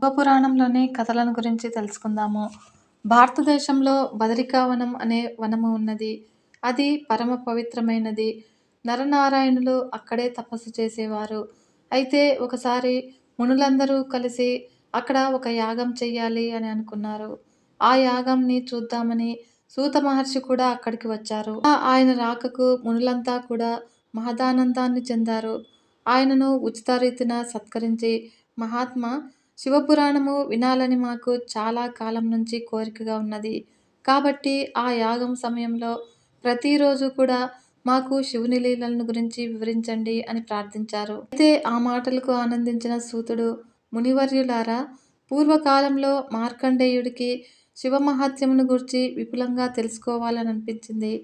శివపురాణంలోని కథలను గురించి తెలుసుకుందాము. భారతదేశంలో బదరికావనం అనే వనము ఉన్నది. అది పరమ పవిత్రమైనది. నరనారాయణులు అక్కడే తపస్సు చేసేవారు. అయితే ఒకసారి మునులందరూ కలిసి అక్కడ ఒక యాగం చెయ్యాలి అని అనుకున్నారు. ఆ యాగంని చూద్దామని సూత మహర్షి కూడా అక్కడికి వచ్చారు. ఆయన రాకకు మునులంతా కూడా మహదానందాన్ని చెందారు. ఆయనను ఉచిత రీతిన సత్కరించి, మహాత్మా, శివపురాణము వినాలని మాకు చాలా కాలం నుంచి కోరికగా ఉన్నది. కాబట్టి ఆ యాగం సమయంలో ప్రతిరోజు కూడా మాకు శివుని లీలలను గురించి వివరించండి అని ప్రార్థించారు. అయితే ఆ మాటలకు ఆనందించిన సూతుడు, మునివర్యులారా, పూర్వకాలంలో మార్కండేయుడికి శివమహాత్మ్యమును గూర్చి విపులంగా తెలుసుకోవాలని అనిపించింది.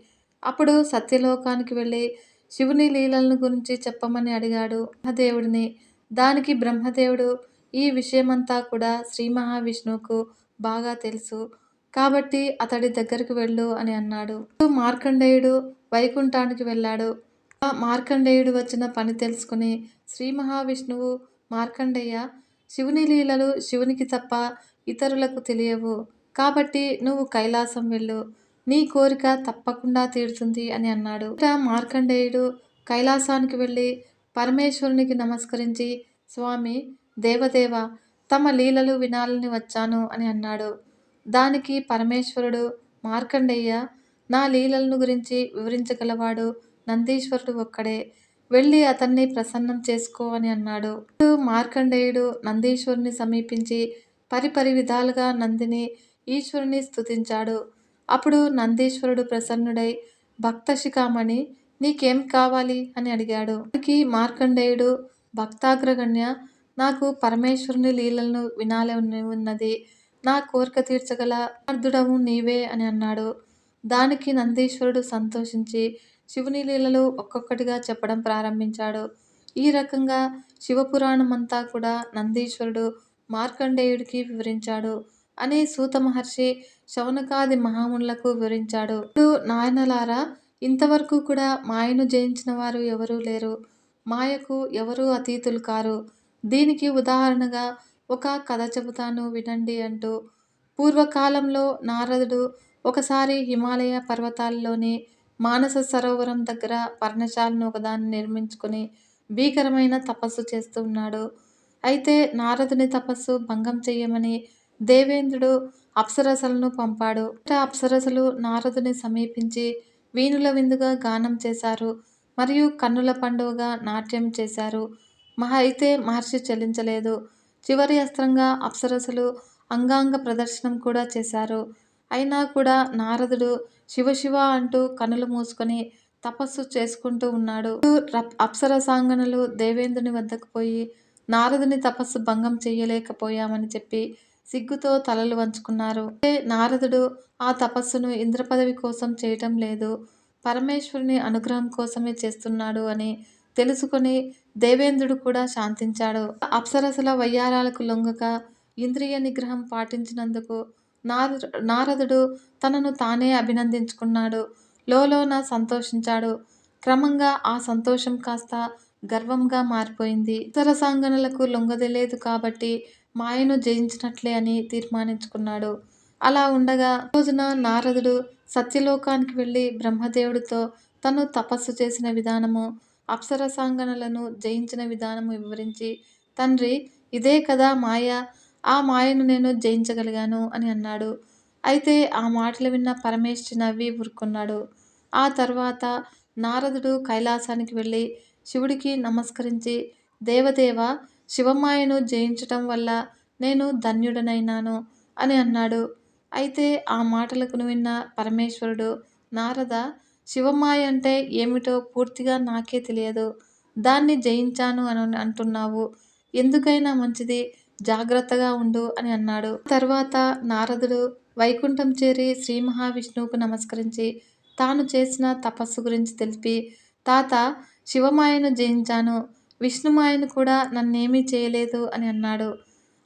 అప్పుడు సత్యలోకానికి వెళ్ళి శివుని లీలలను గురించి చెప్పమని అడిగాడు బ్రహ్మదేవుడిని. దానికి బ్రహ్మదేవుడు, ఈ విషయమంతా కూడా శ్రీ మహావిష్ణువుకు బాగా తెలుసు. కాబట్టి అతడి దగ్గరకు వెళ్ళు అని అన్నాడు. మార్కండేయుడు వైకుంఠానికి వెళ్ళాడు. ఆ మార్కండేయుడు వచ్చిన పని తెలుసుకుని శ్రీ మహావిష్ణువు, మార్కండేయ, శివుని లీలలు శివునికి తప్ప ఇతరులకు తెలియవు. కాబట్టి నువ్వు కైలాసం వెళ్ళు. నీ కోరిక తప్పకుండా తీరుతుంది అని అన్నాడు. మార్కండేయుడు కైలాసానికి వెళ్ళి పరమేశ్వరునికి నమస్కరించి, స్వామి, దేవదేవ, తమ లీలలు వినాలని వచ్చాను అని అన్నాడు. దానికి పరమేశ్వరుడు, మార్కండేయ, నా లీలలను గురించి వివరించగలవాడు నందీశ్వరుడు ఒక్కడే. వెళ్ళి అతన్ని ప్రసన్నం చేసుకో అని అన్నాడు. మార్కండేయుడు నందీశ్వరుని సమీపించి పరిపరి విధాలుగా నందిని, ఈశ్వరుని స్తుతించాడు. అప్పుడు నందీశ్వరుడు ప్రసన్నుడై, భక్త శిఖామణి, నీకేం కావాలి అని అడిగాడు. మార్కండేయుడు, భక్తాగ్రగణ్య, నాకు పరమేశ్వరుని లీలలను వినాలని ఉన్నది. నా కోరిక తీర్చగల అర్ధుడవు నీవే అని అన్నాడు. దానికి నందీశ్వరుడు సంతోషించి శివుని లీలలు ఒక్కొక్కటిగా చెప్పడం ప్రారంభించాడు. ఈ రకంగా శివపురాణమంతా కూడా నందీశ్వరుడు మార్కండేయుడికి వివరించాడు అని సూత మహర్షి శౌనకాది మహామునులకు వివరించాడు. నాయనలారా, ఇంతవరకు కూడా మాయను జయించిన వారు ఎవరూ లేరు. మాయకు ఎవరూ అతీతులు కారు. దీనికి ఉదాహరణగా ఒక కథ చెబుతాను వినండి అంటూ, పూర్వకాలంలో నారదుడు ఒకసారి హిమాలయ పర్వతాల్లోని మానస సరోవరం దగ్గర పర్ణశాలను ఒకదాన్ని నిర్మించుకుని భీకరమైన తపస్సు చేస్తూ ఉన్నాడు. అయితే నారదుని తపస్సు భంగం చెయ్యమని దేవేంద్రుడు అప్సరసలను పంపాడు. అప్సరసలు నారదుని సమీపించి వీణుల విందుగా గానం చేశారు మరియు కన్నుల పండుగగా నాట్యం చేశారు. అయితే మహర్షి చెల్లించలేదు. చివరి అస్త్రంగా అప్సరసలు అంగాంగ ప్రదర్శనం కూడా చేశారు. అయినా కూడా నారదుడు శివశివ అంటూ కనులు మూసుకొని తపస్సు చేసుకుంటూ ఉన్నాడు. అప్సరసాంగనలు దేవేంద్రుని వద్దకు పోయి నారదుని తపస్సు భంగం చెయ్యలేకపోయామని చెప్పి సిగ్గుతో తలలు వంచుకున్నారు. నారదుడు ఆ తపస్సును ఇంద్రపదవి కోసం చేయటం లేదు, పరమేశ్వరుని అనుగ్రహం కోసమే చేస్తున్నాడు అని తెలుసుకొని దేవేంద్రుడు కూడా శాంతించాడు. అప్సరసల వయ్యారాలకు లొంగక ఇంద్రియ నిగ్రహం పాటించినందుకు నారదుడు తనను తానే అభినందించుకున్నాడు. లోలోన సంతోషించాడు. క్రమంగా ఆ సంతోషం కాస్త గర్వంగా మారిపోయింది. అప్సరసాంగనలకు లొంగలేదు కాబట్టి మాయను జయించినట్లే అని తీర్మానించుకున్నాడు. అలా ఉండగా రోజున నారదుడు సత్యలోకానికి వెళ్ళి బ్రహ్మదేవుడితో తను తపస్సు చేసిన విధానము, అప్సరసాంగనలను జయించిన విధానము వివరించి, తండ్రి, ఇదే కదా మాయ, ఆ మాయను నేను జయించగలిగాను అని అన్నాడు. అయితే ఆ మాటలు విన్న పరమేశ్వరి నవ్వి ఊరుకున్నాడు. ఆ తర్వాత నారదుడు కైలాసానికి వెళ్ళి శివుడికి నమస్కరించి, దేవదేవ, శివమాయను జయించటం వల్ల నేను ధన్యుడనైనాను అని అన్నాడు. అయితే ఆ మాటలకు విన్న పరమేశ్వరుడు, నారద, శివమాయ అంటే ఏమిటో పూర్తిగా నాకే తెలియదు. దాన్ని జయించాను అని అంటున్నావు. ఎందుకైనా మంచిది, జాగ్రత్తగా ఉండు అని అన్నాడు. తర్వాత నారదుడు వైకుంఠం చేరి శ్రీ మహావిష్ణువుకు నమస్కరించి తాను చేసిన తపస్సు గురించి తెలిపి, తాత, శివమాయను జయించాను, విష్ణుమాయను కూడా నన్నేమీ చేయలేదు అని అన్నాడు.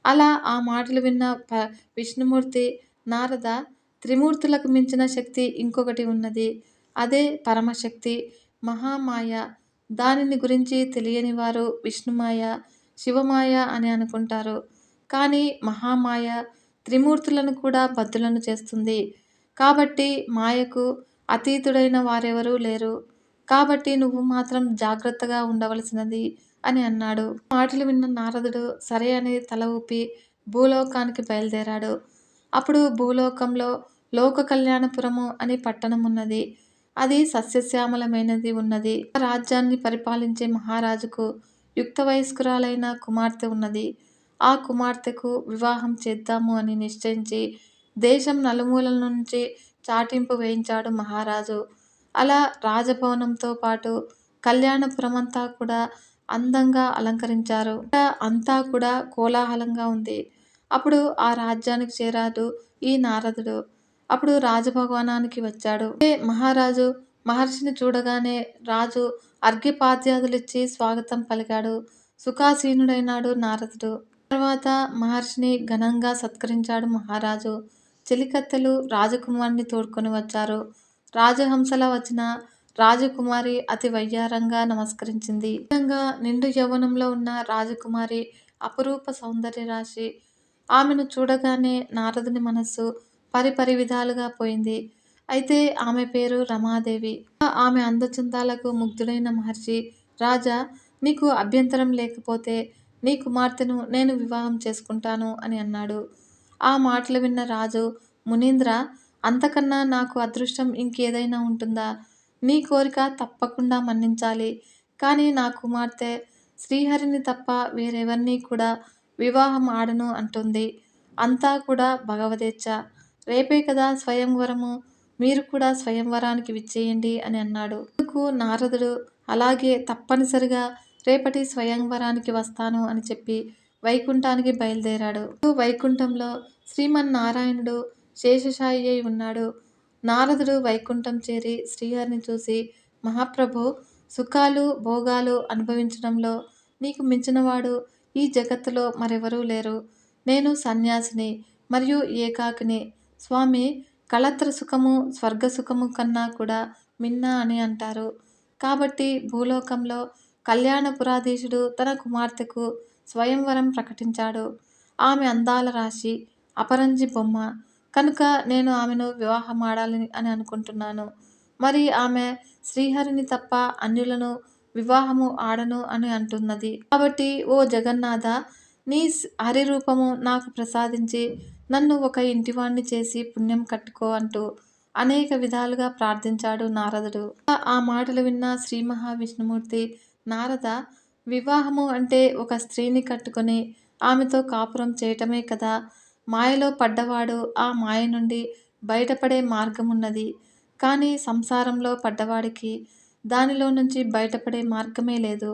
అలా ఆ మాటలు విన్న విష్ణుమూర్తి, నారద, త్రిమూర్తులకు మించిన శక్తి ఇంకొకటి ఉన్నది. అదే పరమశక్తి, మహామాయ. దానిని గురించి తెలియని వారు విష్ణుమాయ, శివమాయ అని అనుకుంటారు. కానీ మహామాయ త్రిమూర్తులను కూడా బద్ధులను చేస్తుంది. కాబట్టి మాయకు అతీతుడైన వారెవరూ లేరు. కాబట్టి నువ్వు మాత్రం జాగ్రత్తగా ఉండవలసినది అని అన్నాడు. మాటలు విన్న నారదుడు సరే అని తల ఊపి భూలోకానికి బయలుదేరాడు. అప్పుడు భూలోకంలో లోక కళ్యాణపురము అని పట్టణం ఉన్నది. అది సస్యశ్యామలమైనది ఉన్నది. ఆ రాజ్యాన్ని పరిపాలించే మహారాజుకు యుక్త వయస్కురాలైన కుమార్తె ఉన్నది. ఆ కుమార్తెకు వివాహం చేద్దాము అని నిశ్చయించి దేశం నలుమూలల నుంచి చాటింపు వేయించాడు మహారాజు. అలా రాజభవనంతో పాటు కళ్యాణపురమంతా కూడా అందంగా అలంకరించారు. అంతా కూడా కోలాహలంగా ఉంది. అప్పుడు ఆ రాజ్యానికి చేరాడు ఈ నారదుడు. అప్పుడు రాజభవనానికి వచ్చాడు. మహారాజు మహర్షిని చూడగానే రాజు అర్ఘ్యపాద్యాదులిచ్చి స్వాగతం పలికాడు. సుఖాసీనుడైనాడు నారదుడు. తర్వాత మహర్షిని ఘనంగా సత్కరించాడు మహారాజు. చెలికత్తెలు రాజకుమారిని తోడ్కొని వచ్చారు. రాజహంసలా వచ్చిన రాజకుమారి అతి వయ్యారంగా నమస్కరించింది. విధంగా నిండు యవ్వనంలో ఉన్న రాజకుమారి అపురూప సౌందర్య రాశి. ఆమెను చూడగానే నారదుని మనస్సు పరిపరి విధాలుగా పోయింది. అయితే ఆమె పేరు రమాదేవి. ఆమె అందచందాలకు ముగ్ధుడైన మహర్షి, రాజా, నీకు అభ్యంతరం లేకపోతే నీ కుమార్తెను నేను వివాహం చేసుకుంటాను అని అన్నాడు. ఆ మాటలు విన్న రాజు, మునీంద్ర, అంతకన్నా నాకు అదృష్టం ఇంకేదైనా ఉంటుందా? నీ కోరిక తప్పకుండా మన్నించాలి. కానీ నా కుమార్తె శ్రీహరిని తప్ప వేరెవరినీ కూడా వివాహం ఆడను అంటుంది. అంతా కూడా భగవదేచ్ఛ. రేపే కదా స్వయంవరము, మీరు కూడా స్వయంవరానికి విచ్చేయండి అని అన్నాడు. అందుకు నారదుడు, అలాగే తప్పనిసరిగా రేపటి స్వయంవరానికి వస్తాను అని చెప్పి వైకుంఠానికి బయలుదేరాడు. వైకుంఠంలో శ్రీమన్నారాయణుడు శేషశాయి అయి ఉన్నాడు. నారదుడు వైకుంఠం చేరి శ్రీహరిని చూసి, మహాప్రభు, సుఖాలు భోగాలు అనుభవించడంలో నీకు మించినవాడు ఈ జగత్తులో మరెవరూ లేరు. నేను సన్యాసిని మరియు ఏకాకిని. స్వామి, కళత్ర సుఖము స్వర్గసుఖము కన్నా కూడా మిన్న అని అంటారు. కాబట్టి భూలోకంలో కళ్యాణపురాధీశుడు తన కుమార్తెకు స్వయంవరం ప్రకటించాడు. ఆమె అందాల రాశి, అపరంజి బొమ్మ కనుక నేను ఆమెను వివాహమాడాలి అని అనుకుంటున్నాను. మరి ఆమె శ్రీహరిని తప్ప అన్యులను వివాహము ఆడను అని అంటున్నది. కాబట్టి ఓ జగన్నాథ, నీ హరి రూపము నాకు ప్రసాదించి నన్ను ఒక ఇంటివాణ్ణి చేసి పుణ్యం కట్టుకో అంటూ అనేక విధాలుగా ప్రార్థించాడు నారదుడు. ఆ మాటలు విన్న శ్రీ మహావిష్ణుమూర్తి, నారద, వివాహము అంటే ఒక స్త్రీని కట్టుకొని ఆమెతో కాపురం చేయటమే కదా. మాయలో పడ్డవాడు ఆ మాయ నుండి బయటపడే మార్గమున్నది. కానీ సంసారంలో పడ్డవాడికి దానిలో నుంచి బయటపడే మార్గమే లేదు.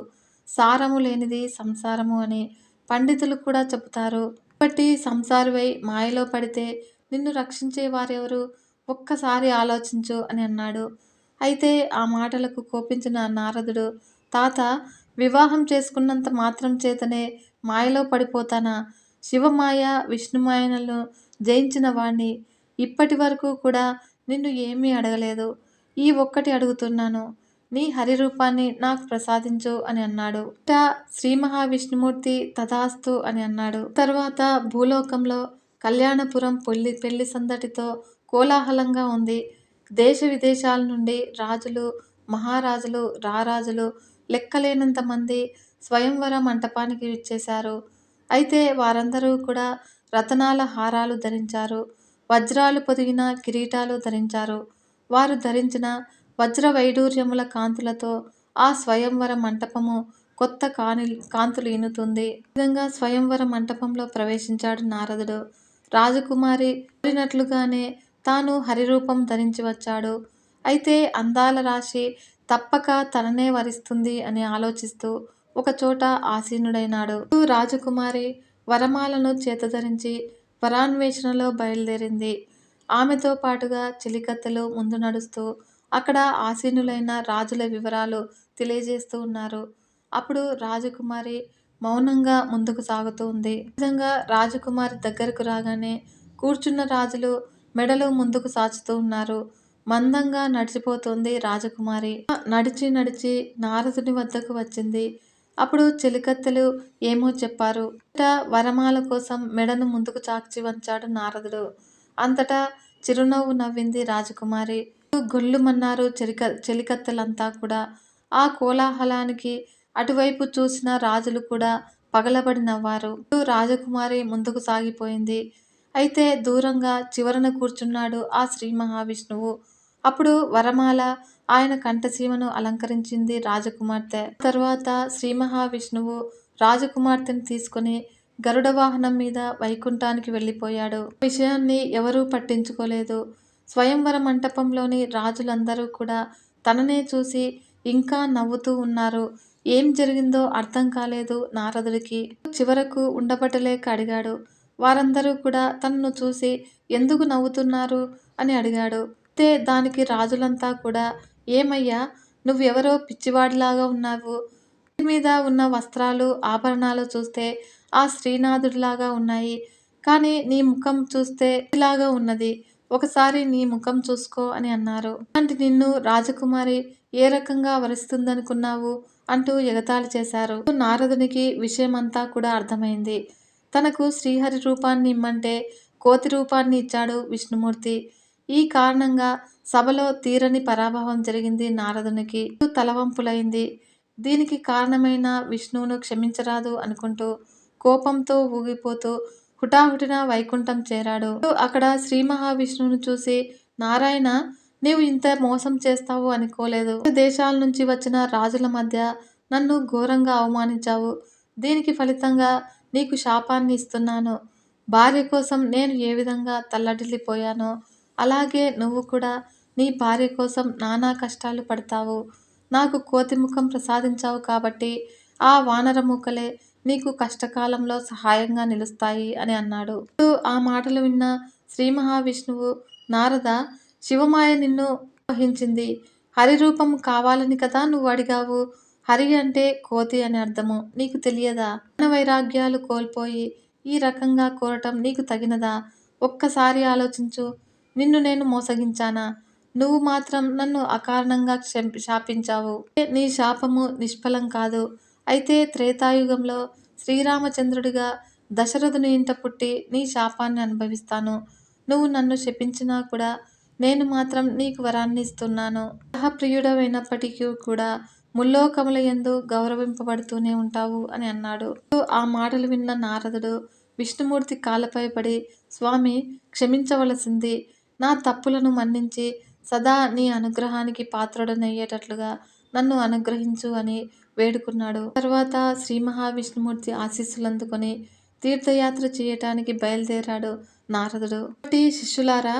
సారము లేనిది సంసారము అని పండితులు కూడా చెబుతారు. కాబట్టి సంసారివై మాయలో పడితే నిన్ను రక్షించే వారెవరు? ఒక్కసారి ఆలోచించు అని అన్నాడు. అయితే ఆ మాటలకు కోపించిన నారదుడు, తాత, వివాహం చేసుకున్నంత మాత్రం చేతనే మాయలో పడిపోతానా? శివమాయ విష్ణుమాయలను జయించిన వాణ్ణి. ఇప్పటి వరకు కూడా నిన్ను ఏమీ అడగలేదు. ఈ ఒక్కటి అడుగుతున్నాను, నీ హరి రూపాన్ని నాకు ప్రసాదించు అని అన్నాడు. శ్రీ మహావిష్ణుమూర్తి తథాస్తు అని అన్నాడు. తర్వాత భూలోకంలో కళ్యాణపురం పెళ్లి సందడితో కోలాహలంగా ఉంది. దేశ విదేశాల నుండి రాజులు, మహారాజులు, రారాజులు లెక్కలేనంత మంది స్వయంవర మంటపానికి విచ్చేశారు. అయితే వారందరూ కూడా రతనాల హారాలు ధరించారు. వజ్రాలు పొదిగిన కిరీటాలు ధరించారు. వారు ధరించిన వజ్ర వైడూర్యముల కాంతులతో ఆ స్వయంవర మంటపము కొత్త కాంతులు ఈనుతుంది. ఈ విధంగా స్వయంవర మంటపంలో ప్రవేశించాడు నారదుడు. రాజకుమారి కోరినట్లుగానే తాను హరిరూపం ధరించి వచ్చాడు. అయితే అందాల రాశి తప్పక తననే వరిస్తుంది అని ఆలోచిస్తూ ఒకచోట ఆసీనుడైనాడు. రాజకుమారి వరమాలను చేతధరించి వరాన్వేషణలో బయలుదేరింది. ఆమెతో పాటుగా చెలికత్తెలు ముందు నడుస్తూ అక్కడ ఆసీనులైన రాజుల వివరాలు తెలియజేస్తూ ఉన్నారు. అప్పుడు రాజకుమారి మౌనంగా ముందుకు సాగుతూ ఉంది. ఈ విధంగా రాజకుమారి దగ్గరకు రాగానే కూర్చున్న రాజులు మెడలు ముందుకు సాచుతూ ఉన్నారు. మందంగా నడిచిపోతుంది రాజకుమారి. నడిచి నడిచి నారదుని వద్దకు వచ్చింది. అప్పుడు చెలికత్తెలు ఏమో చెప్పారు. వరమాల కోసం మెడను ముందుకు చాచి వంచాడు నారదుడు. అంతటా చిరునవ్వు నవ్వింది రాజకుమారి. గొల్లుమన్నారు చెలికత్తెలంతా కూడా. ఆ కోలాహలానికి అటువైపు చూసిన రాజులు కూడా పగలబడి నవ్వారు. రాజకుమారి ముందుకు సాగిపోయింది. అయితే దూరంగా చివరన కూర్చున్నాడు ఆ శ్రీ మహావిష్ణువు. అప్పుడు వరమాల ఆయన కంఠసీమను అలంకరించింది రాజకుమార్తె. తరువాత శ్రీ మహావిష్ణువు రాజకుమార్తెను తీసుకుని గరుడ వాహనం మీద వైకుంఠానికి వెళ్ళిపోయాడు. విషయాన్ని ఎవరూ పట్టించుకోలేదు. స్వయంవర మంటపంలోని రాజులందరూ కూడా తననే చూసి ఇంకా నవ్వుతూ ఉన్నారు. ఏం జరిగిందో అర్థం కాలేదు నారదుడికి. చివరకు ఉండబట్టలేక అడిగాడు. వారందరూ కూడా తనను చూసి ఎందుకు నవ్వుతున్నారు అని అడిగాడు. అయితే దానికి రాజులంతా కూడా ఏమయ్యా, నువ్వెవరో పిచ్చివాడిలాగా ఉన్నావు. మీద ఉన్న వస్త్రాలు ఆభరణాలు చూస్తే ఆ శ్రీనాథుడిలాగా ఉన్నాయి. కానీ నీ ముఖం చూస్తే ఇలాగా ఉన్నది. ఒకసారి నీ ముఖం చూసుకో అని అన్నారు. అలాంటి నిన్ను రాజకుమారి ఏ రకంగా వరిస్తుందనుకున్నావు అంటూ ఎగతాళి చేశారు. నారదునికి విషయమంతా కూడా అర్థమైంది. తనకు శ్రీహరి రూపాన్ని ఇమ్మంటే కోతి రూపాన్ని ఇచ్చాడు విష్ణుమూర్తి. ఈ కారణంగా సభలో తీరని పరాభవం జరిగింది నారదునికి. తలవంపులైంది. దీనికి కారణమైన విష్ణువును క్షమించరాదు అనుకుంటూ కోపంతో ఊగిపోతూ హుటాహుటిన వైకుంఠం చేరాడు. అక్కడ శ్రీ మహావిష్ణువును చూసి, నారాయణ, నీవు ఇంత మోసం చేస్తావు అనుకోలేదు. దేశాల నుంచి వచ్చిన రాజుల మధ్య నన్ను ఘోరంగా అవమానించావు. దీనికి ఫలితంగా నీకు శాపాన్ని ఇస్తున్నాను. భార్య కోసం నేను ఏ విధంగా తల్లడిల్లిపోయానో అలాగే నువ్వు కూడా నీ భార్య కోసం నానా కష్టాలు పడతావు. నాకు కోతి ముఖం ప్రసాదించావు కాబట్టి ఆ వానర మూకలే నీకు కష్టకాలంలో సహాయంగా నిలుస్తాయి అని అన్నాడు. ఆ మాటలు విన్న శ్రీ మహావిష్ణువు, నారద, శివమాయ నిన్ను వహించింది. హరి రూపం కావాలని కదా నువ్వు అడిగావు. హరి అంటే కోతి అని అర్థము. నీకు తెలియదా? వైరాగ్యాలు కోల్పోయి ఈ రకంగా కోరటం నీకు తగినదా? ఒక్కసారి ఆలోచించు. నిన్ను నేను మోసగించానా? నువ్వు మాత్రం నన్ను అకారణంగా శాపించావు. నీ శాపము నిష్ఫలం కాదు. అయితే త్రేతాయుగంలో శ్రీరామచంద్రుడిగా దశరథుని ఇంట పుట్టి నీ శాపాన్ని అనుభవిస్తాను. నువ్వు నన్ను శపించినా కూడా నేను మాత్రం నీకు వరాన్ని ఇస్తున్నాను. సహప్రియుడవైనప్పటికీ కూడా ముల్లోకముల యందు గౌరవింపబడుతూనే ఉంటావు అని అన్నాడు. ఆ మాటలు విన్న నారదుడు విష్ణుమూర్తి కాళ్ళపై పడి, స్వామి, క్షమించవలసింది. నా తప్పులను మన్నించి సదా నీ అనుగ్రహానికి పాత్రుడనయ్యేటట్లుగా నన్ను అనుగ్రహించు అని వేడుకున్నాడు. తర్వాత శ్రీ మహావిష్ణుమూర్తి ఆశీస్సులందుకొని తీర్థయాత్ర చేయటానికి బయలుదేరాడు నారదుడు. శిష్యులారా,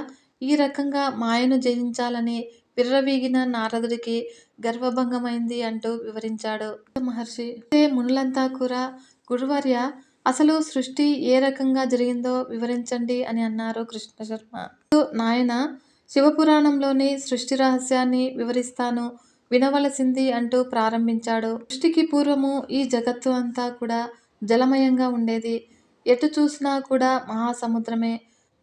ఈ రకంగా మాయను జయించాలని విర్రవీగిన నారదుడికి గర్వభంగమైంది అంటూ వివరించాడు మహర్షి. మునులంతా కూడా, గురువర్య, అసలు సృష్టి ఏ రకంగా జరిగిందో వివరించండి అని అన్నారు కృష్ణ శర్మ. నాయన, శివపురాణంలోని సృష్టి రహస్యాన్ని వివరిస్తాను, వినవలసింది అంటూ ప్రారంభించాడు. సృష్టికి పూర్వము ఈ జగత్తు అంతా కూడా జలమయంగా ఉండేది. ఎటు చూసినా కూడా మహాసముద్రమే.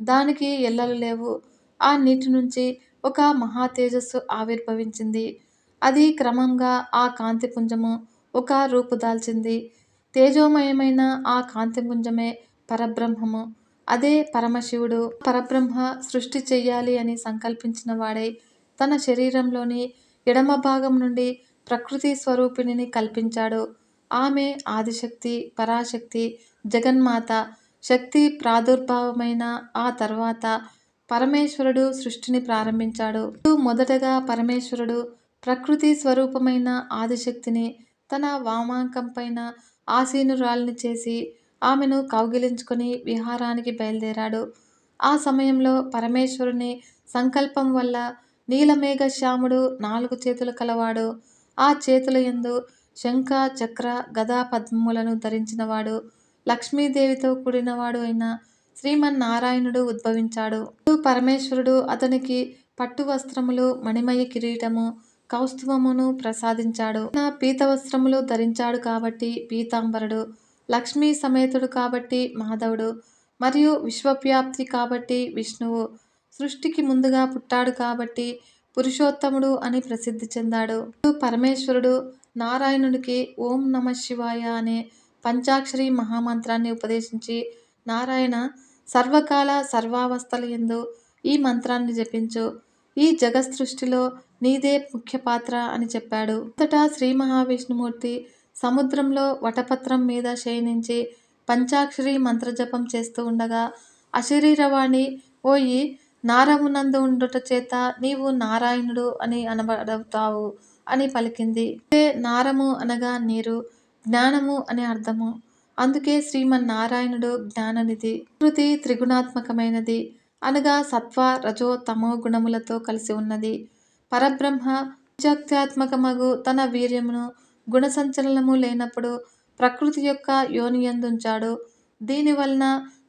దానికి ఎల్లలు లేవు. ఆ నీటి నుంచి ఒక మహా తేజస్సు ఆవిర్భవించింది. అది క్రమంగా ఆ కాంతిపుంజము ఒక రూపు దాల్చింది. తేజోమయమైన ఆ కాంతిపుంజమే పరబ్రహ్మము. అదే పరమశివుడు. పరబ్రహ్మ సృష్టి చెయ్యాలి అని సంకల్పించిన వాడై తన శరీరంలోని ఎడమ భాగం నుండి ప్రకృతి స్వరూపిణిని కల్పించాడు. ఆమె ఆదిశక్తి, పరాశక్తి, జగన్మాత. శక్తి ప్రాదుర్భావమైన ఆ తర్వాత పరమేశ్వరుడు సృష్టిని ప్రారంభించాడు. మొదటగా పరమేశ్వరుడు ప్రకృతి స్వరూపమైన ఆదిశక్తిని తన వామాంకం పైన ఆసీనురాలిని చేసి ఆమెను కౌగిలించుకొని విహారానికి బయలుదేరాడు. ఆ సమయంలో పరమేశ్వరుని సంకల్పం వల్ల నీలమేఘ శ్యాముడు 4 చేతులు కలవాడు. ఆ చేతుల యందు శంఖ, చక్ర, గదా పద్మములను ధరించినవాడు, లక్ష్మీదేవితో కూడినవాడు అయిన శ్రీమన్నారాయణుడు ఉద్భవించాడు. పరమేశ్వరుడు అతనికి పట్టు వస్త్రములు, మణిమయ కిరీటము, కౌస్తుభమును ప్రసాదించాడు. పీత వస్త్రములు ధరించాడు కాబట్టి పీతాంబరుడు, లక్ష్మీ సమేతుడు కాబట్టి మాధవుడు, మరియు విశ్వవ్యాప్తి కాబట్టి విష్ణువు, సృష్టికి ముందుగా పుట్టాడు కాబట్టి పురుషోత్తముడు అని ప్రసిద్ధి చెందాడు. పరమేశ్వరుడు నారాయణుడికి ఓం నమ శివాయ అనే పంచాక్షరి మహామంత్రాన్ని ఉపదేశించి, నారాయణ సర్వకాల సర్వావస్థల యందు ఈ మంత్రాన్ని జపించు, ఈ జగత్సృష్టిలో నీదే ముఖ్య పాత్ర అని చెప్పాడు. అంతటా శ్రీ మహావిష్ణుమూర్తి సముద్రంలో వటపత్రం మీద శయనించి పంచాక్షరి మంత్రజపం చేస్తూ ఉండగా, అశరీరవాణి ఓయి నారమునందు ఉండుట చేత నీవు నారాయణుడు అని అనబడతావు అని పలికింది. అంటే నారము అనగా నీరు, జ్ఞానము అనే అర్థము. అందుకే శ్రీమన్నారాయణుడు జ్ఞాననిధి. ప్రకృతి త్రిగుణాత్మకమైనది అనగా సత్వ రజో తమో గుణములతో కలిసి ఉన్నది. పరబ్రహ్మ పంచాత్యాత్మకమగు తన వీర్యమును గుణసంచలనము లేనప్పుడు ప్రకృతి యొక్క యోనియందుంచాడు. దీనివలన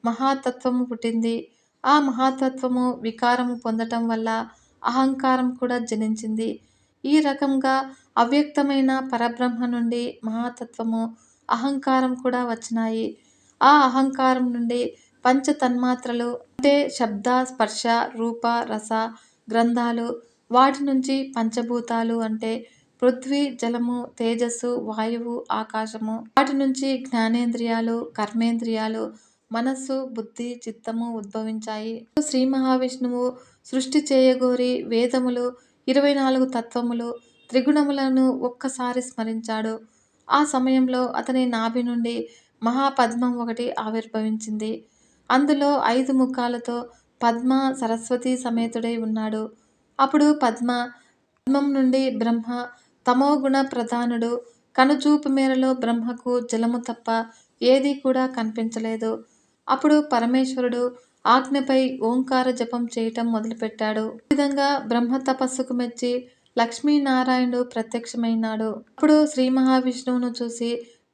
మహాతత్వము పుట్టింది. ఆ మహాతత్వము వికారము పొందటం వల్ల అహంకారం కూడా జనించింది. ఈ రకంగా అవ్యక్తమైన పరబ్రహ్మ నుండి మహాతత్వము, అహంకారం కూడా వచ్చినాయి. ఆ అహంకారం నుండి పంచ తన్మాత్రలు అంటే శబ్ద స్పర్శ రూప రస గ్రంథాలు, వాటి నుంచి పంచభూతాలు అంటే పృథ్వీ జలము తేజస్సు వాయువు ఆకాశము, వాటి నుంచి జ్ఞానేంద్రియాలు కర్మేంద్రియాలు మనస్సు బుద్ధి చిత్తము ఉద్భవించాయి. శ్రీ మహావిష్ణువు సృష్టి చేయగోరి వేదములు 24 తత్వములు త్రిగుణములను ఒక్కసారి స్మరించాడు. ఆ సమయంలో అతని నాభి నుండి మహాపద్మం ఒకటి ఆవిర్భవించింది. అందులో 5 ముఖాలతో పద్మ సరస్వతి సమేతుడై ఉన్నాడు. అప్పుడు పద్మం నుండి బ్రహ్మ తమోగుణ ప్రధానుడు. కనుచూపు మేరలో బ్రహ్మకు జలము తప్ప ఏదీ కూడా కనిపించలేదు. అప్పుడు పరమేశ్వరుడు ఆజ్ఞపై ఓంకార జపం చేయటం మొదలుపెట్టాడు. ఈ విధంగా బ్రహ్మ తపస్సుకు మెచ్చి లక్ష్మీనారాయణుడు ప్రత్యక్షమైనాడు. అప్పుడు శ్రీ మహావిష్ణువును చూసి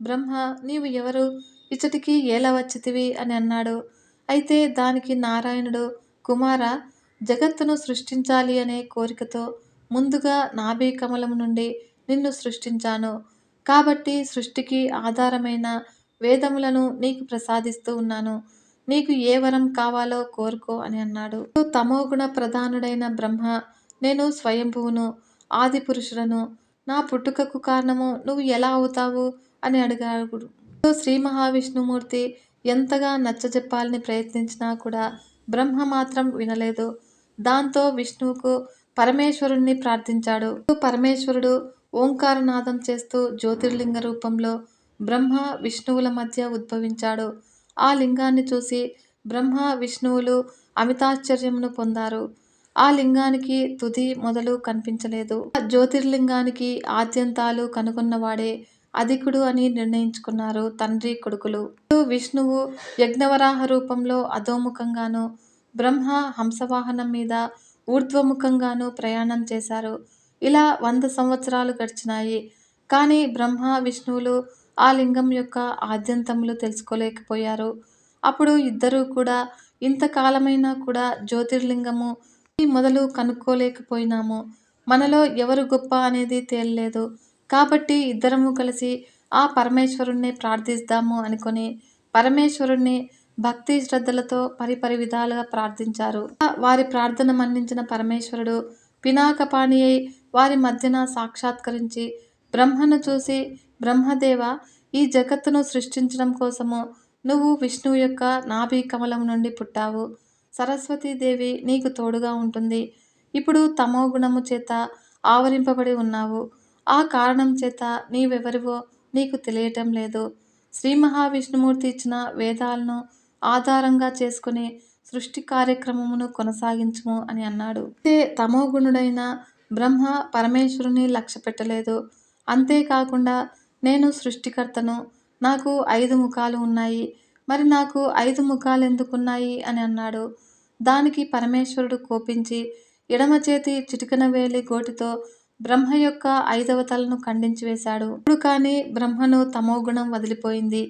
బ్రహ్మ నీవు ఎవరు, ఇచ్చటికి ఎలా వచ్చితివి అని అన్నాడు. అయితే దానికి నారాయణుడు కుమార, జగత్తును సృష్టించాలి అనే కోరికతో ముందుగా నాభి కమలం నుండి నిన్ను సృష్టించాను. కాబట్టి సృష్టికి ఆధారమైన వేదములను నీకు ప్రసాదిస్తూ ఉన్నాను. నీకు ఏ వరం కావాలో కోరుకో అని అన్నాడు. తమోగుణ ప్రధానుడైన బ్రహ్మ నేను స్వయంభువును ఆది పురుషులను, నా పుట్టుకకు కారణము నువ్వు ఎలా అవుతావు అని అడిగాడు. శ్రీ మహావిష్ణుమూర్తి ఎంతగా నచ్చజెప్పాలని ప్రయత్నించినా కూడా బ్రహ్మ మాత్రం వినలేదు. దాంతో విష్ణువుకు పరమేశ్వరుణ్ణి ప్రార్థించాడు. పరమేశ్వరుడు ఓంకారనాదం చేస్తూ జ్యోతిర్లింగ రూపంలో బ్రహ్మ విష్ణువుల మధ్య ఉద్భవించాడు. ఆ లింగాన్ని చూసి బ్రహ్మ విష్ణువులు అమితాశ్చర్యమును పొందారు. ఆ లింగానికి తుది మొదలు కనిపించలేదు. ఆ జ్యోతిర్లింగానికి ఆద్యంతాలు కనుగొన్నవాడే అధికుడు అని నిర్ణయించుకున్నారు తండ్రి కొడుకులు. విష్ణువు యజ్ఞవరాహ రూపంలో అధోముఖంగాను, బ్రహ్మ హంసవాహనం మీద ఊర్ధ్వముఖంగాను ప్రయాణం చేశారు. ఇలా 100 సంవత్సరాలు గడిచినాయి. కానీ బ్రహ్మ విష్ణువులు ఆ లింగం యొక్క ఆద్యంతములు తెలుసుకోలేకపోయారు. అప్పుడు ఇద్దరూ కూడా ఇంతకాలమైనా కూడా జ్యోతిర్లింగము మొదలు కనుక్కోలేకపోయినాము. మనలో ఎవరు గొప్ప అనేది తేలలేదు. కాబట్టి ఇద్దరము కలిసి ఆ పరమేశ్వరుణ్ణి ప్రార్థిద్దాము అనుకొని పరమేశ్వరుణ్ణి భక్తి శ్రద్ధలతో పరిపరి విధాలుగా ప్రార్థించారు. వారి ప్రార్థన మన్నించిన పరమేశ్వరుడు పినాకపాణి అయి వారి మధ్యన సాక్షాత్కరించి బ్రహ్మను చూసి బ్రహ్మదేవ, ఈ జగత్తును సృష్టించడం కోసము నువ్వు విష్ణువు యొక్క నాభి కమలం నుండి పుట్టావు. సరస్వతీదేవి నీకు తోడుగా ఉంటుంది. ఇప్పుడు తమో గుణము చేత ఆవరింపబడి ఉన్నావు. ఆ కారణం చేత నీవెవరివో నీకు తెలియటం లేదు. శ్రీ మహావిష్ణుమూర్తి ఇచ్చిన వేదాలను ఆధారంగా చేసుకుని సృష్టి కార్యక్రమమును కొనసాగించుము అని అన్నాడు. అయితే తమోగుణుడైన బ్రహ్మ పరమేశ్వరుని లక్ష్య పెట్టలేదు. అంతేకాకుండా నేను సృష్టికర్తను, నాకు 5 ముఖాలు ఉన్నాయి, మరి నాకు 5 ముఖాలు ఎందుకున్నాయి అని అన్నాడు. దానికి పరమేశ్వరుడు కోపించి ఎడమ చేతి చిటికన వేలి గోటితో బ్రహ్మ యొక్క 5వ తలను ఖండించి వేశాడు. ఇప్పుడు కానీ బ్రహ్మను తమోగుణం వదిలిపోయింది.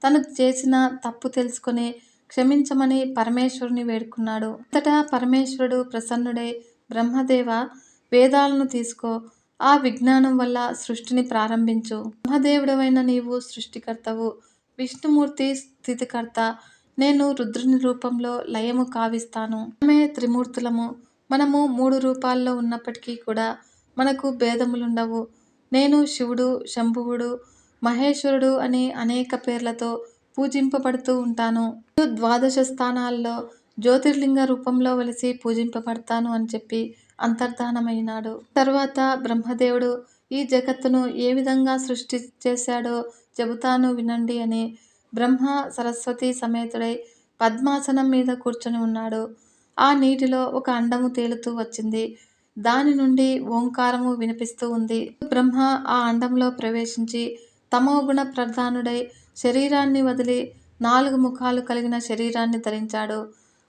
తను చేసిన తప్పు తెలుసుకొని క్షమించమని పరమేశ్వరుని వేడుకున్నాడు. అంతటా పరమేశ్వరుడు ప్రసన్నుడై బ్రహ్మదేవ, వేదాలను తీసుకో, ఆ విజ్ఞానం వల్ల సృష్టిని ప్రారంభించు. బ్రహ్మదేవుడవైన నీవు సృష్టికర్తవు, విష్ణుమూర్తి స్థితికర్త, నేను రుద్రుని రూపంలో లయము కావిస్తాను. త్రిమూర్తులము, మనము 3 రూపాల్లో ఉన్నప్పటికీ కూడా మనకు భేదములుండవు. నేను శివుడు, శంభువుడు, మహేశ్వరుడు అని అనేక పేర్లతో పూజింపబడుతూ ఉంటాను. ద్వాదశ స్థానాల్లో జ్యోతిర్లింగ రూపంలో వెలిసి పూజింపబడతాను అని చెప్పి అంతర్ధానమైనాడు. తర్వాత బ్రహ్మదేవుడు ఈ జగత్తును ఏ విధంగా సృష్టి చేశాడో చెబుతాను వినండి అని బ్రహ్మ సరస్వతి సమేతుడై పద్మాసనం మీద కూర్చొని ఉన్నాడు. ఆ నీటిలో ఒక అండము తేలుతూ వచ్చింది. దాని నుండి ఓంకారము వినిపిస్తూ ఉంది. బ్రహ్మ ఆ అండంలో ప్రవేశించి తమోగుణ ప్రధానుడై శరీరాన్ని వదిలి 4 ముఖాలు కలిగిన శరీరాన్ని ధరించాడు.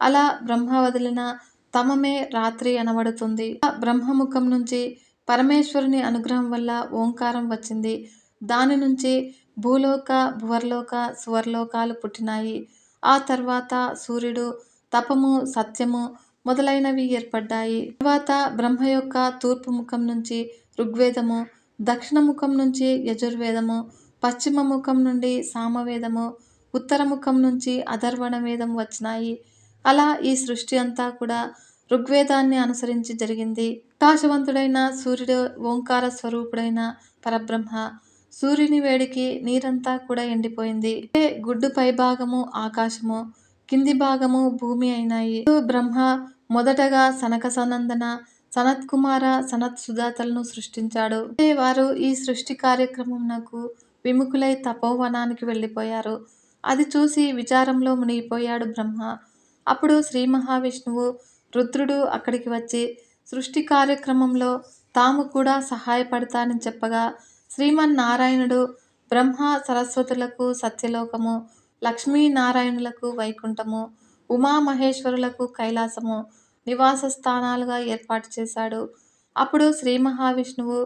అలా బ్రహ్మ వదిలిన తమమే రాత్రి అనబడుతుంది. ఆ బ్రహ్మముఖం నుంచి పరమేశ్వరుని అనుగ్రహం వల్ల ఓంకారం వచ్చింది. దాని నుంచి భూలోక, భువర్లోక, సువర్లోకాలు పుట్టినాయి. ఆ తర్వాత సూర్యుడు, తపము, సత్యము మొదలైనవి ఏర్పడ్డాయి. తర్వాత బ్రహ్మ యొక్క తూర్పు ముఖం నుంచి ఋగ్వేదము, దక్షిణ ముఖం నుంచి యజుర్వేదము, పశ్చిమ ముఖం నుండి సామవేదము, ఉత్తర ముఖం నుంచి అథర్వణ వేదం వచ్చినాయి. అలా ఈ సృష్టి అంతా కూడా ఋగ్వేదాన్ని అనుసరించి జరిగింది. ప్రకాశవంతుడైన సూర్యుడు ఓంకార స్వరూపుడైన పరబ్రహ్మ. సూర్యుని వేడికి నీరంతా కూడా ఎండిపోయింది. గుడ్డు పై భాగము ఆకాశము, కింది భాగము భూమి అయినాయి. బ్రహ్మ మొదటగా సనక సనందన, సనత్ కుమార, సనత్ సుజాతలను సృష్టించాడు. వారు ఈ సృష్టి కార్యక్రమంకు విముఖులై తపోవనానికి వెళ్ళిపోయారు. అది చూసి విచారంలో మునిగిపోయాడు బ్రహ్మ. అప్పుడు శ్రీ మహావిష్ణువు, రుద్రుడు అక్కడికి వచ్చి సృష్టి కార్యక్రమంలో తాము కూడా సహాయపడతానని చెప్పగా శ్రీమన్నారాయణుడు బ్రహ్మ సరస్వతులకు సత్యలోకము, లక్ష్మీనారాయణులకు వైకుంఠము, ఉమామహేశ్వరులకు కైలాసము నివాస స్థానాలుగా ఏర్పాటు చేశాడు. అప్పుడు శ్రీ మహావిష్ణువు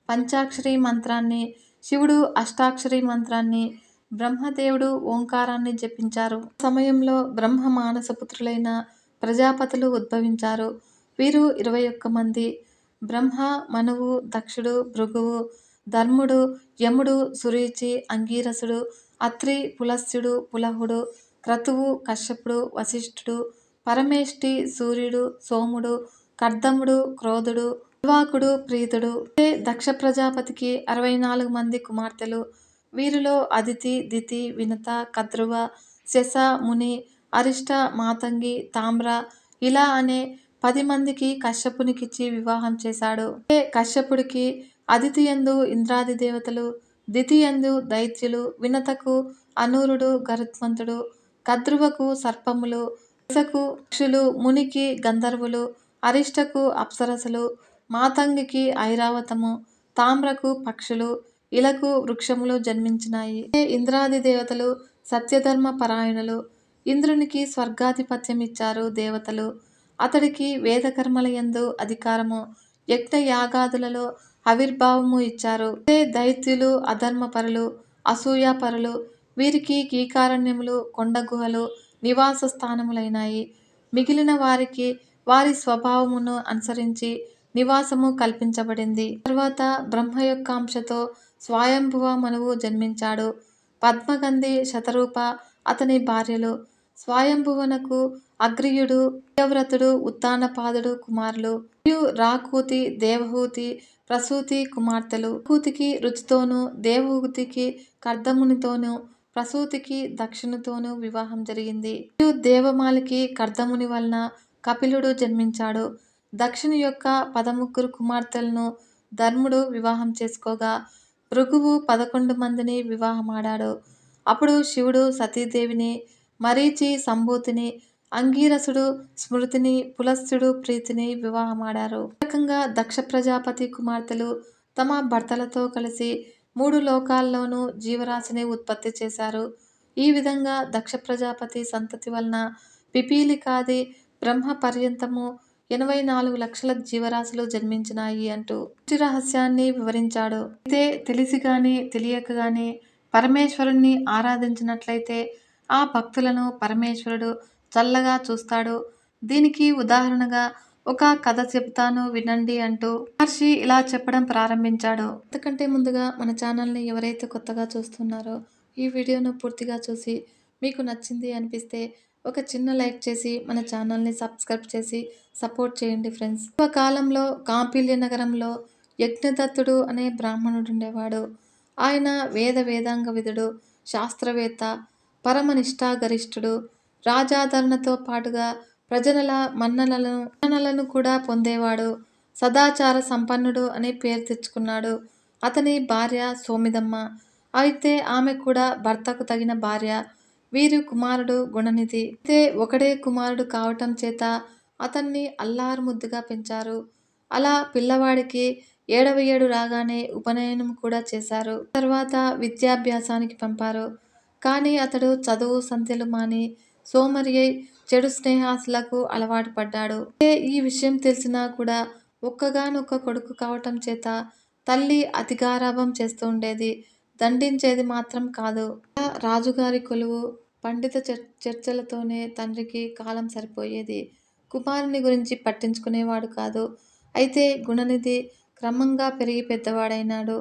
పంచాక్షరి మంత్రాన్ని, శివుడు అష్టాక్షరి మంత్రాన్ని, బ్రహ్మదేవుడు ఓంకారాన్ని జపించారు. సమయంలో బ్రహ్మ మానసపుత్రులైన ప్రజాపతులు ఉద్భవించారు. వీరు 21 మంది. బ్రహ్మ, మనువు, దక్షుడు, భృగువు, ధర్ముడు, యముడు, సురీచి, అంగీరసుడు, అత్రి, పులస్త్యుడు, పులహుడు, క్రతువు, కశ్యపుడు, వశిష్ఠుడు, పరమేష్టి, సూర్యుడు, సోముడు, కర్దముడు, క్రోధుడు, దివాకుడు, ప్రీతుడు. దక్ష ప్రజాపతికి 64 మంది కుమార్తెలు. వీరిలో అదితి, దితి, వినత, కద్రువ, శశ, ముని, అరిష్ట, మాతంగి, తామ్ర ఇలా అనే 10 మందికి కశ్యపునికిచ్చి వివాహం చేశాడు. కశ్యపుడికి అదితి యందు ఇంద్రాది దేవతలు, దితి యందు దైత్యులు, వినతకు అనూరుడు గరుత్మంతుడు, కద్రువకు సర్పములు, శశకు పక్షులు, మునికి గంధర్వులు, అరిష్టకు అప్సరసలు, మాతంగికి ఐరావతము, తామ్రకు పక్షులు, ఇలకు వృక్షములు జన్మించినాయి. ఇంద్రాది దేవతలు సత్యధర్మ పరాయణులు. ఇంద్రునికి స్వర్గాధిపత్యం ఇచ్చారు దేవతలు. అతడికి వేదకర్మల యందు అధికారము, యజ్ఞ యాగాదులలో ఆవిర్భావము ఇచ్చారు. దైత్యులు అధర్మపరులు, అసూయాపరులు. వీరికి కీకారణ్యములు, కొండ గుహలు నివాస స్థానములైనాయి. మిగిలిన వారికి వారి స్వభావమును అనుసరించి నివాసము కల్పించబడింది. తర్వాత బ్రహ్మ యొక్క అంశతో స్వయంభువ మనువు జన్మించాడు. పద్మగంధి, శతరూప అతని భార్యలు. స్వయంభువనకు అగ్రియుడు, ప్రియవ్రతుడు, ఉత్తానపాదుడు కుమారులు. మరియు రాకూతి, దేవహూతి, ప్రసూతి కుమార్తెలు. రాకూతికి రుచితోనూ, దేవహూతికి కర్దమునితోనూ, ప్రసూతికి దక్షునితోనూ వివాహం జరిగింది. మరియు దేవమాలికి కర్దముని వలన కపిలుడు జన్మించాడు. దక్షుని యొక్క 13 కుమార్తెలను ధర్ముడు వివాహం చేసుకోగా భృగువు 11 మందిని వివాహమాడాడు. అప్పుడు శివుడు సతీదేవిని, మరీచి సంభూతిని, అంగీరసుడు స్మృతిని, పులస్త్యుడు ప్రీతిని వివాహమాడారు. ఈ రకంగా దక్ష ప్రజాపతి కుమార్తెలు తమ భర్తలతో కలిసి 3 లోకాల్లోనూ జీవరాశిని ఉత్పత్తి చేశారు. ఈ విధంగా దక్ష ప్రజాపతి సంతతి వలన పిపీలికాది బ్రహ్మ పర్యంతము 84 లక్షల జీవరాశులు జన్మించినాయి అంటూ సృష్టి రహస్యాన్ని వివరించాడు. అయితే తెలిసి గాని తెలియక గాని పరమేశ్వరుణ్ణి ఆరాధించినట్లయితే ఆ భక్తులను పరమేశ్వరుడు చల్లగా చూస్తాడు. దీనికి ఉదాహరణగా ఒక కథ చెప్తాను వినండి అంటూ మహర్షి ఇలా చెప్పడం ప్రారంభించాడు. అంతకంటే ముందుగా మన ఛానల్ని ఎవరైతే కొత్తగా చూస్తున్నారో ఈ వీడియోను పూర్తిగా చూసి మీకు నచ్చింది అనిపిస్తే ఒక చిన్న లైక్ చేసి మన ఛానల్ని సబ్స్క్రైబ్ చేసి సపోర్ట్ చేయండి ఫ్రెండ్స్. పూర్వకాలంలో కాంపిల్య నగరంలో యజ్ఞదత్తుడు అనే బ్రాహ్మణుడు ఉండేవాడు. ఆయన వేదాంగ విదుడు, శాస్త్రవేత్త, పరమ నిష్ఠాగరిష్ఠుడు. రాజాదరణతో పాటుగా ప్రజల మన్ననలను కూడా పొందేవాడు. సదాచార సంపన్నుడు అనే పేరు తెచ్చుకున్నాడు. అతని భార్య సోమిదమ్మ. అయితే ఆమె కూడా భర్తకు తగిన భార్య. వీరి కుమారుడు గుణనిధి. అయితే ఒకడే కుమారుడు కావటం చేత అతన్ని అల్లారు ముద్దుగా పెంచారు. అలా పిల్లవాడికి 7వ ఏడు రాగానే ఉపనయనం కూడా చేశారు. తర్వాత విద్యాభ్యాసానికి పంపారు. కానీ అతడు చదువు సంధ్యలు మాని సోమరి అయి చెడు స్నేహాలకు అలవాటు పడ్డాడు. ఈ విషయం తెలిసినా కూడా ఒక్కగానొక్క కొడుకు కావటం చేత తల్లి అతి గారాబం చేస్తూ ఉండేది. దండించేది మాత్రం కాదు. రాజుగారి కొలువు పండిత చర్చలతోనే తండ్రికి కాలం సరిపోయేది. కుమారుని గురించి పట్టించుకునేవాడు కాదు. అయితే గుణనిధి క్రమంగా పెరిగి పెద్దవాడైనాడు.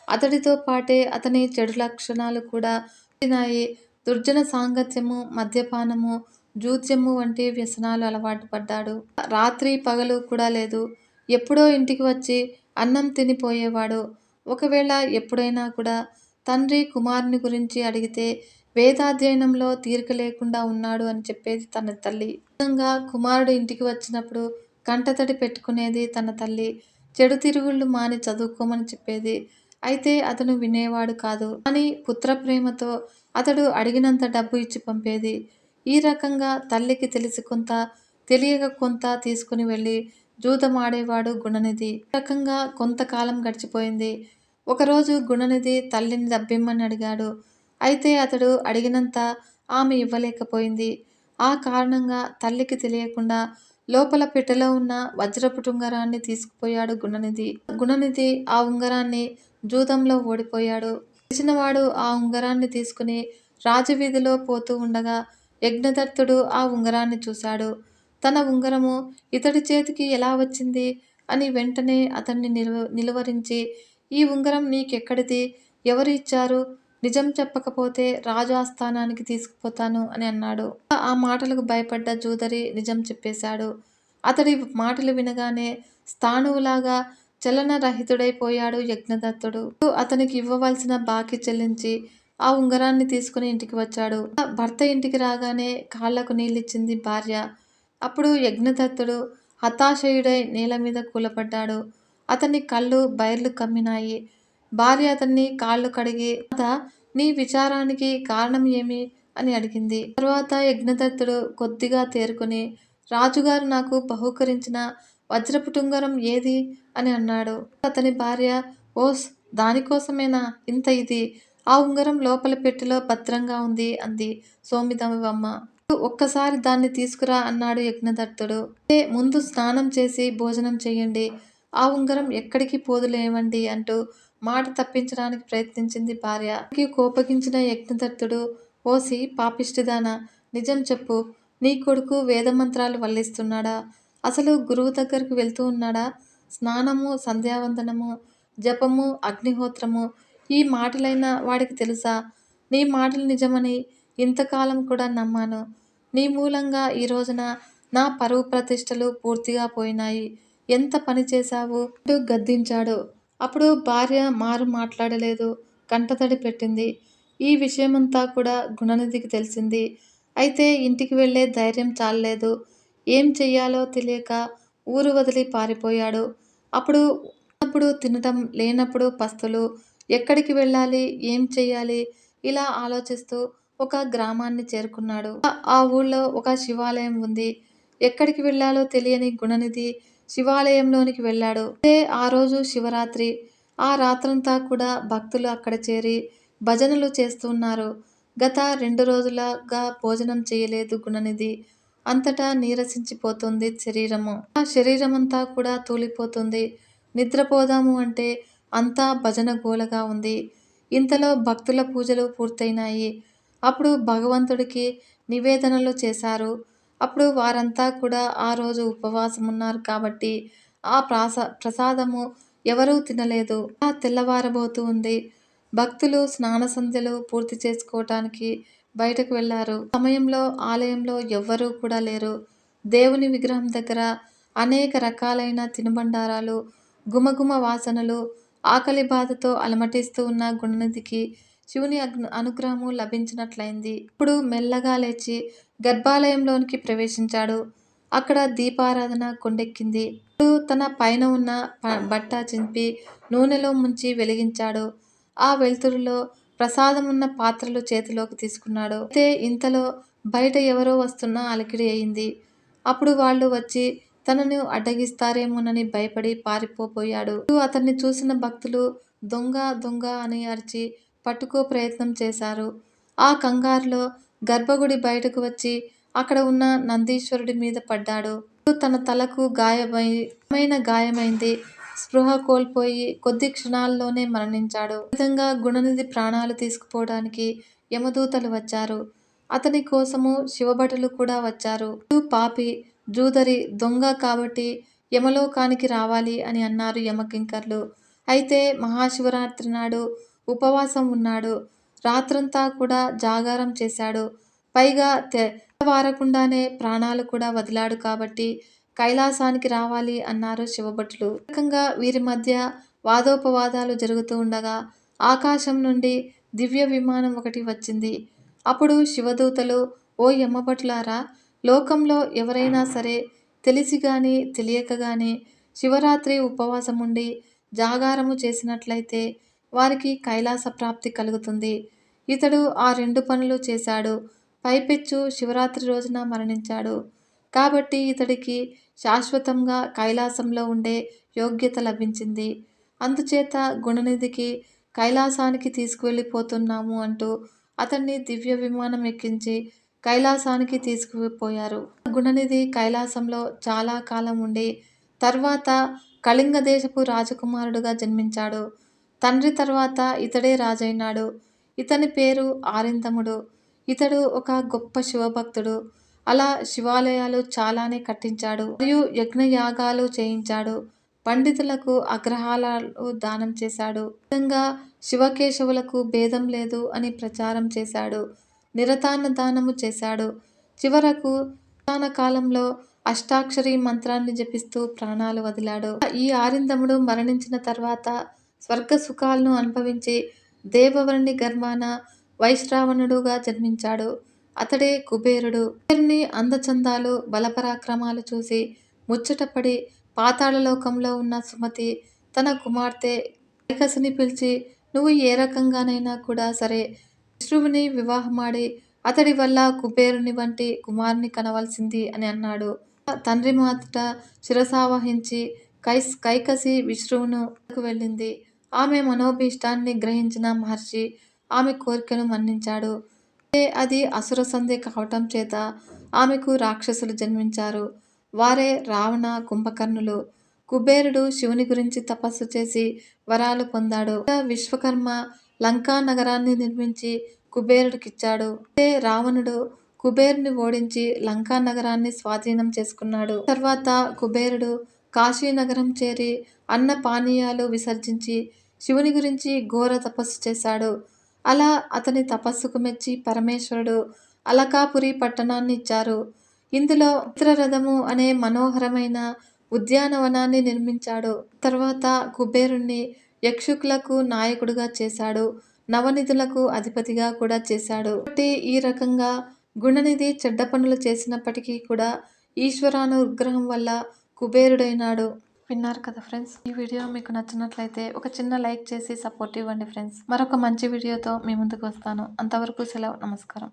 అతడితో పాటే అతని చెడు లక్షణాలు కూడా పెరిగినాయి. దుర్జన సాంగత్యము, మద్యపానము, జూత్యము వంటి వ్యసనాలు అలవాటు పడ్డాడు. రాత్రి పగలు కూడా లేదు. ఎప్పుడో ఇంటికి వచ్చి అన్నం తినిపోయేవాడు. ఒకవేళ ఎప్పుడైనా కూడా తండ్రి కుమారుని గురించి అడిగితే వేదాధ్యయనంలో తీరిక లేకుండా ఉన్నాడు అని చెప్పేది తన తల్లి. విధంగా కుమారుడు ఇంటికి వచ్చినప్పుడు కంటతడి పెట్టుకునేది తన తల్లి. చెడు తిరుగుళ్ళు మాని చదువుకోమని చెప్పేది. అయితే అతను వినేవాడు కాదు. కానీ పుత్ర ప్రేమతో అతడు అడిగినంత డబ్బు ఇచ్చి పంపేది. ఈ రకంగా తల్లికి తెలిసి కొంత, తెలియక కొంత తీసుకుని వెళ్ళి జూదమాడేవాడు గుణనిధి. ఈ రకంగా కొంతకాలం గడిచిపోయింది. ఒకరోజు గుణనిధి తల్లిని డబ్బిమ్మని అడిగాడు. అయితే అతడు అడిగినంత ఆమె ఇవ్వలేకపోయింది. ఆ కారణంగా తల్లికి తెలియకుండా లోపల పెట్టెలో ఉన్న వజ్రపు ఉంగరాన్ని తీసుకుపోయాడు గుణనిధి. గుణనిధి ఆ ఉంగరాన్ని జూదంలో ఓడిపోయాడు. తెలిసినవాడు ఆ ఉంగరాన్ని తీసుకుని రాజవీధిలో పోతూ ఉండగా యజ్ఞదత్తుడు ఆ ఉంగరాన్ని చూశాడు. తన ఉంగరము ఇతడి చేతికి ఎలా వచ్చింది అని వెంటనే అతన్ని నిలువరించి, ఈ ఉంగరం నీకెక్కడిది? ఎవరు ఇచ్చారు? నిజం చెప్పకపోతే రాజు ఆస్థానానికి తీసుకుపోతాను అని అన్నాడు. ఆ మాటలకు భయపడ్డ జూదరి నిజం చెప్పేశాడు. అతడి మాటలు వినగానే స్థాణువులాగా చలనరహితుడైపోయాడు యజ్ఞదత్తుడు. అతనికి ఇవ్వవలసిన బాకీ చెల్లించి ఆ ఉంగరాన్ని తీసుకుని ఇంటికి వచ్చాడు. భర్త ఇంటికి రాగానే కాళ్లకు నీళ్ళిచ్చింది భార్య. అప్పుడు యజ్ఞదత్తుడు హతాశయుడై నేల మీద కూలపడ్డాడు. అతని కళ్ళు బైర్లు కమ్మినాయి. భార్య అతన్ని కాళ్ళు కడిగి, నీ విచారానికి కారణం ఏమి అని అడిగింది. తర్వాత యజ్ఞదత్తుడు కొద్దిగా తేరుకుని, రాజుగారు నాకు బహూకరించిన వజ్రపు ఉంగరం ఏది అని అన్నాడు. అతని భార్య, ఓస్, దానికోసమేనా ఇంత ఇది? ఆ ఉంగరం లోపల పెట్టెలో భద్రంగా ఉంది అంది సోమిదమ్మ. ఒక్కసారి దాన్ని తీసుకురా అన్నాడు యజ్ఞదత్తుడు. ముందు స్నానం చేసి భోజనం చెయ్యండి. ఆ ఉంగరం ఎక్కడికి పోదులేవండి అంటూ మాట తప్పించడానికి ప్రయత్నించింది భార్య. కోపగించిన యజ్ఞదత్తుడు, ఓసి పాపిష్టిదానా, నిజం చెప్పు. నీ కొడుకు వేదమంత్రాలు వల్లిస్తున్నాడా? అసలు గురువు దగ్గరకు వెళ్తూ ఉన్నాడా? స్నానము, సంధ్యావందనము, జపము, అగ్నిహోత్రము ఈ మాటలైనా వాడికి తెలుసా? నీ మాటలు నిజమని ఇంతకాలం కూడా నమ్మాను. నీ మూలంగా ఈ రోజున నా పరువు ప్రతిష్టలు పూర్తిగా పోయినాయి. ఎంత పని చేశావు అంటూ గద్దించాడు. అప్పుడు భార్య మారు మాట్లాడలేదు. కంటతడి పెట్టింది. ఈ విషయమంతా కూడా గుణనిధికి తెలిసింది. అయితే ఇంటికి వెళ్లే ధైర్యం చాలలేదు. ఏం చెయ్యాలో తెలియక ఊరు వదిలి పారిపోయాడు. అప్పుడు తినటం, లేనప్పుడు పస్తులు. ఎక్కడికి వెళ్ళాలి, ఏం చెయ్యాలి ఇలా ఆలోచిస్తూ ఒక గ్రామాన్ని చేరుకున్నాడు. ఆ ఊళ్ళో ఒక శివాలయం ఉంది. ఎక్కడికి వెళ్ళాలో తెలియని గుణనిధి శివాలయంలోనికి వెళ్ళాడు. అదే ఆ రోజు శివరాత్రి. ఆ రాత్రంతా కూడా భక్తులు అక్కడ చేరి భజనలు చేస్తున్నారు. గత 2 రోజులుగా భోజనం చేయలేదు గుణనిధి. అంతటా నీరసించిపోతుంది శరీరము. ఆ శరీరమంతా కూడా తూలిపోతుంది. నిద్రపోదాము అంటే అంతా భజన గోలగా ఉంది. ఇంతలో భక్తుల పూజలు పూర్తయినాయి. అప్పుడు భగవంతుడికి నివేదనలు చేశారు. అప్పుడు వారంతా కూడా ఆ రోజు ఉపవాసం ఉన్నారు కాబట్టి ఆ ప్రసాదము ఎవరూ తినలేదు. తెల్లవారబోతూ ఉంది. భక్తులు స్నాన సంధ్యలు పూర్తి చేసుకోవటానికి బయటకు వెళ్లారు. సమయంలో ఆలయంలో ఎవ్వరూ కూడా లేరు. దేవుని విగ్రహం దగ్గర అనేక రకాలైన తినుబండారాలు, గుమగుమ వాసనలు, ఆకలి బాధతో అలమటిస్తూ ఉన్న గుణనిధికి శివుని అనుగ్రహము లభించినట్లయింది. ఇప్పుడు మెల్లగా లేచి గర్భాలయంలోనికి ప్రవేశించాడు. అక్కడ దీపారాధన కొండెక్కింది. ఇప్పుడు తన పైన ఉన్న బట్ట చింపి నూనెలో ముంచి వెలిగించాడు. ఆ వెలుతురులో ప్రసాదమున్న పాత్రలు చేతిలోకి తీసుకున్నాడు. అయితే ఇంతలో బయట ఎవరో వస్తున్న అలికిడి అయింది. అప్పుడు వాళ్ళు వచ్చి తనను అడ్డగిస్తారేమోనని భయపడి పారిపోయాడు. అతన్ని చూసిన భక్తులు దొంగ దొంగ అని అరిచి పట్టుకో ప్రయత్నం చేశారు. ఆ కంగారులో గర్భగుడి బయటకు వచ్చి అక్కడ ఉన్న నందీశ్వరుడి మీద పడ్డాడు. తన తలకు గాయమైంది. స్పృహ కోల్పోయి కొద్ది క్షణాల్లోనే మరణించాడు. ఈ విధంగా గుణనిధి ప్రాణాలు తీసుకుపోవడానికి యమదూతలు వచ్చారు. అతని కోసము శివభటులు కూడా వచ్చారు. పాపి, జూదరి, దొంగ కాబట్టి యమలోకానికి రావాలి అని అన్నారు యమకింకర్లు. అయితే మహాశివరాత్రి నాడు ఉపవాసం ఉన్నాడు. రాత్రంతా కూడా జాగారం చేశాడు. పైగా తెల్లవారకుండానే ప్రాణాలు కూడా వదిలాడు కాబట్టి కైలాసానికి రావాలి అన్నారు శివభటులు. రకంగా వీరి మధ్య వాదోపవాదాలు జరుగుతూ ఉండగా ఆకాశం నుండి దివ్య విమానం ఒకటి వచ్చింది. అప్పుడు శివదూతలు, ఓ యమభటులారా, లోకంలో ఎవరైనా సరే తెలిసి గాని తెలియక గాని శివరాత్రి ఉపవాసం ఉండి జాగారము చేసినట్లయితే వారికి కైలాస ప్రాప్తి కలుగుతుంది. ఇతడు ఆ 2 పనులు చేశాడు. పైపెచ్చు శివరాత్రి రోజున మరణించాడు. కాబట్టి ఇతడికి శాశ్వతంగా కైలాసంలో ఉండే యోగ్యత లభించింది. అందుచేత గుణనిధికి కైలాసానికి తీసుకువెళ్ళిపోతున్నాము అంటూ అతన్ని దివ్య విమానం ఎక్కించి కైలాసానికి తీసుకుపోయారు. గుణనిధి కైలాసంలో చాలా కాలం ఉండి తర్వాత కళింగ దేశపు రాజకుమారుడుగా జన్మించాడు. తండ్రి తర్వాత ఇతడే రాజైనాడు. ఇతని పేరు ఆరిందముడు. ఇతడు ఒక గొప్ప శివభక్తుడు. అలా శివాలయాలు చాలానే కట్టించాడు. మరియు యజ్ఞయాగాలు చేయించాడు. పండితులకు అగ్రహారాలు దానం చేశాడు. విధంగా శివకేశవులకు భేదం లేదు అని ప్రచారం చేశాడు. నిరతాన్న దానము చేశాడు. చివరకు అవసాన కాలంలో అష్టాక్షరి మంత్రాన్ని జపిస్తూ ప్రాణాలు వదిలాడు. ఈ ఆరిందముడు మరణించిన తర్వాత స్వర్గ సుఖాలను అనుభవించి దేవవర్ణి గర్భాన వైశ్రావణుడుగా జన్మించాడు. అతడే కుబేరుడు. కుబేరుని అందచందాలు, బలపరాక్రమాలు చూసి ముచ్చటపడి పాతాళలోకంలో ఉన్న సుమతి తన కుమార్తె కైకసిని పిలిచి, నువ్వు ఏ రకంగానైనా కూడా సరే విష్ణువుని వివాహమాడి అతడి వల్ల కుబేరుని వంటి కుమారుని కనవలసింది అని అన్నాడు. తండ్రి మాట శిరసావహించి కైకసి విష్ణువును వెళ్ళింది. ఆమె మనోభీష్టాన్ని గ్రహించిన మహర్షి ఆమె కోరికను మన్నించాడు. అది అసుర సంధి కావటం చేత ఆమెకు రాక్షసులు జన్మించారు. వారే రావణ, కుంభకర్ణులు. కుబేరుడు శివుని గురించి తపస్సు చేసి వరాలు పొందాడు. విశ్వకర్మ లంకా నగరాన్ని నిర్మించి కుబేరుడికిచ్చాడు. రావణుడు కుబేరుని ఓడించి లంకా నగరాన్ని స్వాధీనం చేసుకున్నాడు. తర్వాత కుబేరుడు కాశీనగరం చేరి అన్న పానీయాలు విసర్జించి శివుని గురించి ఘోర తపస్సు చేశాడు. అలా అతని తపస్సుకు మెచ్చి పరమేశ్వరుడు అలకాపురి పట్టణాన్ని ఇచ్చారు. ఇందులో చిత్రరథము అనే మనోహరమైన ఉద్యానవనాన్ని నిర్మించాడు. తర్వాత కుబేరుణ్ణి యక్షుకులకు నాయకుడిగా చేశాడు. నవనిధులకు అధిపతిగా కూడా చేశాడు. కాబట్టి ఈ రకంగా గుణనిధి చెడ్డ పనులు చేసినప్పటికీ కూడా ఈశ్వరానుగ్రహం వల్ల కుబేరుడైనాడు. విన్నారు కదా ఫ్రెండ్స్. ఈ వీడియో మీకు నచ్చినట్లయితే ఒక చిన్న లైక్ చేసి సపోర్ట్ ఇవ్వండి ఫ్రెండ్స్. మరొక మంచి వీడియోతో మీ ముందుకు వస్తాను. అంతవరకు సెలవు. నమస్కారం.